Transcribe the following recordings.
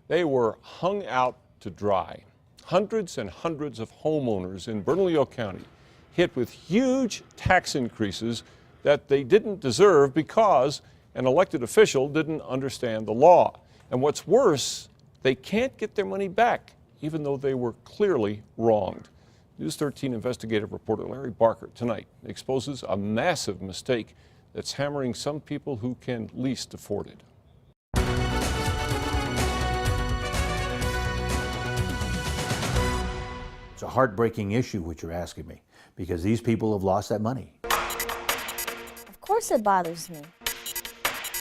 They were hung out to dry. Hundreds and hundreds of homeowners in Bernalillo County hit with huge tax increases that they didn't deserve because an elected official didn't understand the law. And what's worse, they can't get their money back, even though they were clearly wronged. News 13 investigative reporter Larry Barker tonight exposes a massive mistake that's hammering some people who can least afford it. It's a heartbreaking issue, what you're asking me, because these people have lost that money. Of course it bothers me.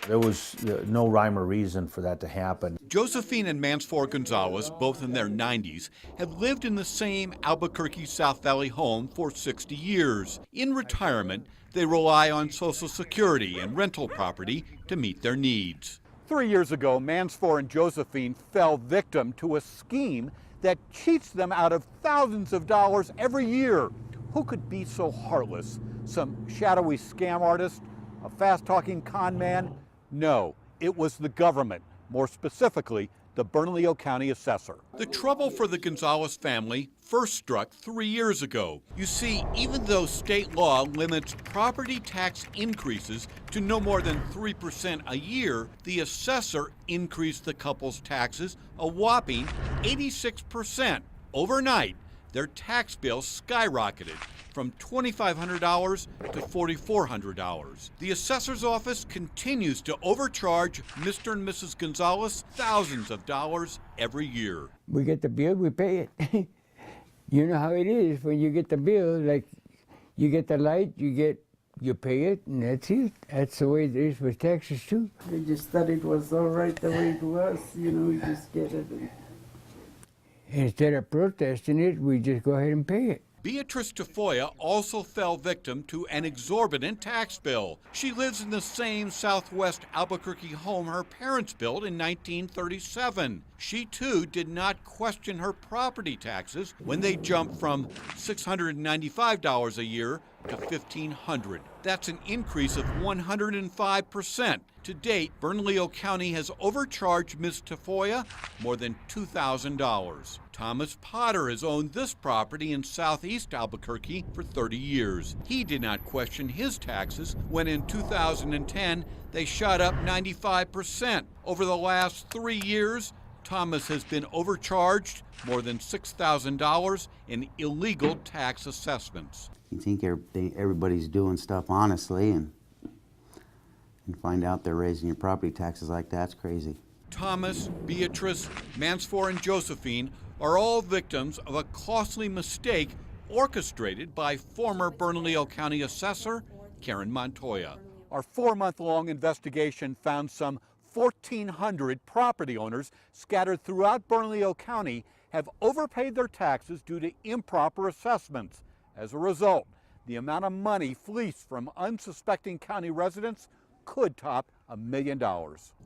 There was no rhyme or reason for that to happen. Josephine and Mansfor Gonzalez, both in their 90s, have lived in the same Albuquerque South Valley home for 60 years. In retirement, they rely on Social Security and rental property to meet their needs. 3 years ago, Mansfor and Josephine fell victim to a scheme that cheats them out of thousands of dollars every year. Who could be so heartless? Some shadowy scam artist? A fast-talking con man? No, it was the government, more specifically, the Bernalillo County assessor. The trouble for the Gonzalez family first struck 3 years ago. You see, even though state law limits property tax increases to no more than 3% a year, the assessor increased the couple's taxes a whopping 86%. Overnight, their tax bill skyrocketed from $2,500 to $4,400. The assessor's office continues to overcharge Mr. and Mrs. Gonzalez thousands of dollars every year. We get the bill, we pay it. You know how it is when you get the bill, like you get the light, you pay it, and that's it. That's the way it is with taxes too. We just thought it was all right the way it was, we just get it. Instead of protesting it, we just go ahead and pay it. Beatrice Tafoya also fell victim to an exorbitant tax bill. She lives in the same southwest Albuquerque home her parents built in 1937. She too did not question her property taxes when they jumped from $695 a year to $1,500. That's an increase of 105%. To date, Bernalillo County has overcharged Ms. Tafoya more than $2,000. Thomas Potter has owned this property in southeast Albuquerque for 30 years. He did not question his taxes when in 2010 they shot up 95%. Over the last 3 years, Thomas has been overcharged more than $6,000 in illegal tax assessments. You think everybody's doing stuff honestly and find out they're raising your property taxes like that's crazy. Thomas, Beatrice, Mansfor, and Josephine are all victims of a costly mistake orchestrated by former Bernalillo County assessor Karen Montoya. Our 4-month-long investigation found some 1,400 property owners scattered throughout Bernalillo County have overpaid their taxes due to improper assessments. As a result, the amount of money fleeced from unsuspecting county residents could top $1 million.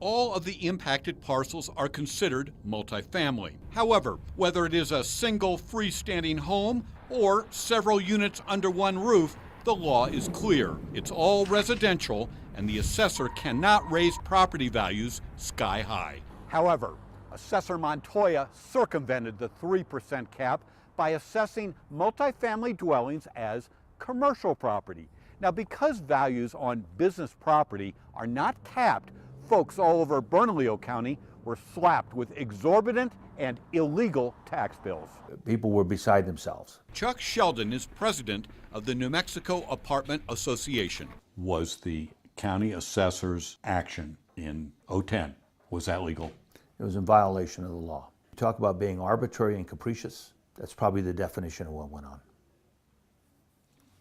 All of the impacted parcels are considered multifamily. However, whether it is a single freestanding home or several units under one roof, the law is clear. It's all residential, and the assessor cannot raise property values sky high. However, Assessor Montoya circumvented the 3% cap by assessing multifamily dwellings as commercial property. Now, because values on business property are not capped, folks all over Bernalillo County were slapped with exorbitant and illegal tax bills. People were beside themselves. Chuck Sheldon is president of the New Mexico Apartment Association. Was the county assessor's action in 2010, was that legal? It was in violation of the law. Talk about being arbitrary and capricious. That's probably the definition of what went on.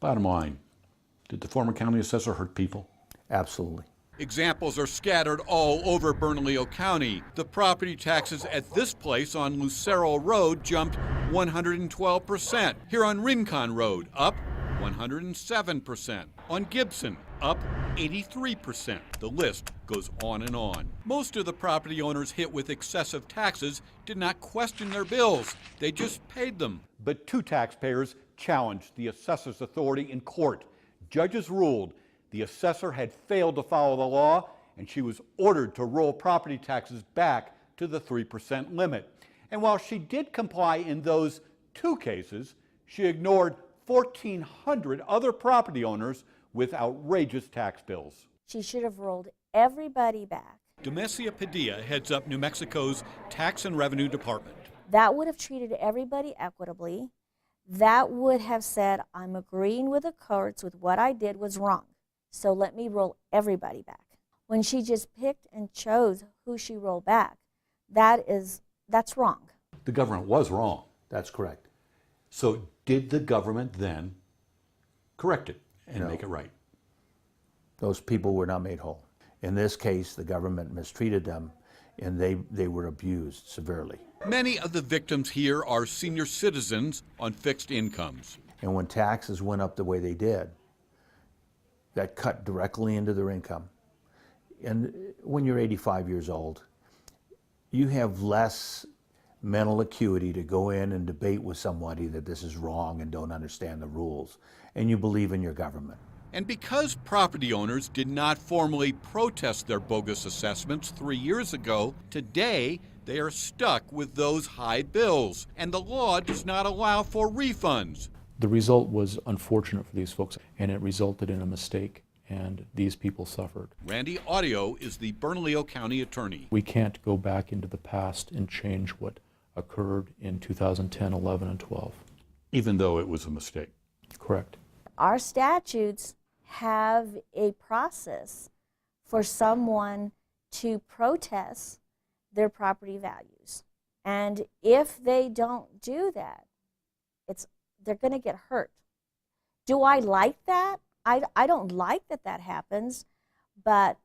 Bottom line, did the former county assessor hurt people? Absolutely. Examples are scattered all over Bernalillo County. The property taxes at this place on Lucero Road jumped 112%. Here on Rincon Road, up 107%. On Gibson, up 83%. The list goes on and on. Most of the property owners hit with excessive taxes did not question their bills. They just paid them. But 2 taxpayers challenged the assessor's authority in court. Judges ruled the assessor had failed to follow the law, and she was ordered to roll property taxes back to the 3% limit. And while she did comply in those 2 cases, she ignored 1,400 other property owners with outrageous tax bills. She should have rolled everybody back. Demesia Padilla heads up New Mexico's Tax and Revenue Department. That would have treated everybody equitably. That would have said, I'm agreeing with the courts with what I did was wrong, so let me roll everybody back. When she just picked and chose who she rolled back, that's wrong. The government was wrong. That's correct. So did the government then correct it and No. make it right? Those people were not made whole. In this case, the government mistreated them, and they were abused severely. Many of the victims here are senior citizens on fixed incomes. And when taxes went up the way they did, that cut directly into their income. And when you're 85 years old, you have less mental acuity to go in and debate with somebody that this is wrong and don't understand the rules, and you believe in your government. And because property owners did not formally protest their bogus assessments 3 years ago, today they are stuck with those high bills, and the law does not allow for refunds. The result was unfortunate for these folks, and it resulted in a mistake, and these people suffered. Randy Audio is the Bernalillo County attorney. We can't go back into the past and change what occurred in 2010, 11, and 12. Even though it was a mistake. Correct. Our statutes have a process for someone to protest their property values. And if they don't do that, they're going to get hurt. Do I like that? I don't like that happens, but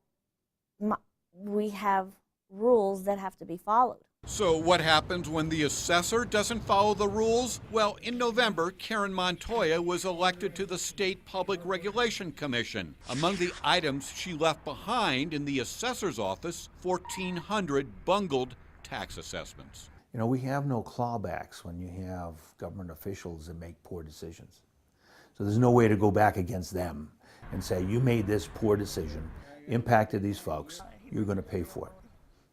we have rules that have to be followed. So what happens when the assessor doesn't follow the rules? Well, in November, Karen Montoya was elected to the State Public Regulation Commission. Among the items she left behind in the assessor's office, 1,400 bungled tax assessments. You know, we have no clawbacks when you have government officials that make poor decisions. So there's no way to go back against them and say, you made this poor decision, impacted these folks, you're going to pay for it.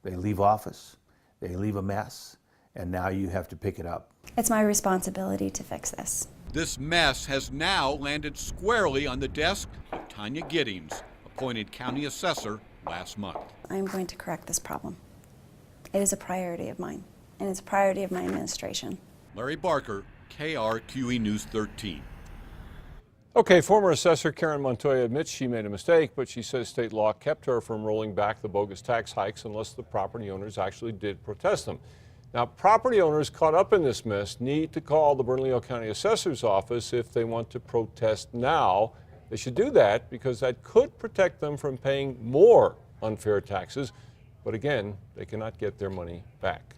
They leave office, they leave a mess, and now you have to pick it up. It's my responsibility to fix this. This mess has now landed squarely on the desk of Tanya Giddings, appointed county assessor last month. I am going to correct this problem. It is a priority of mine, and it's a priority of my administration. Larry Barker, KRQE News 13. Okay, former assessor Karen Montoya admits she made a mistake, but she says state law kept her from rolling back the bogus tax hikes unless the property owners actually did protest them. Now, property owners caught up in this mess need to call the Bernalillo County Assessor's Office if they want to protest now. They should do that because that could protect them from paying more unfair taxes. But again, they cannot get their money back.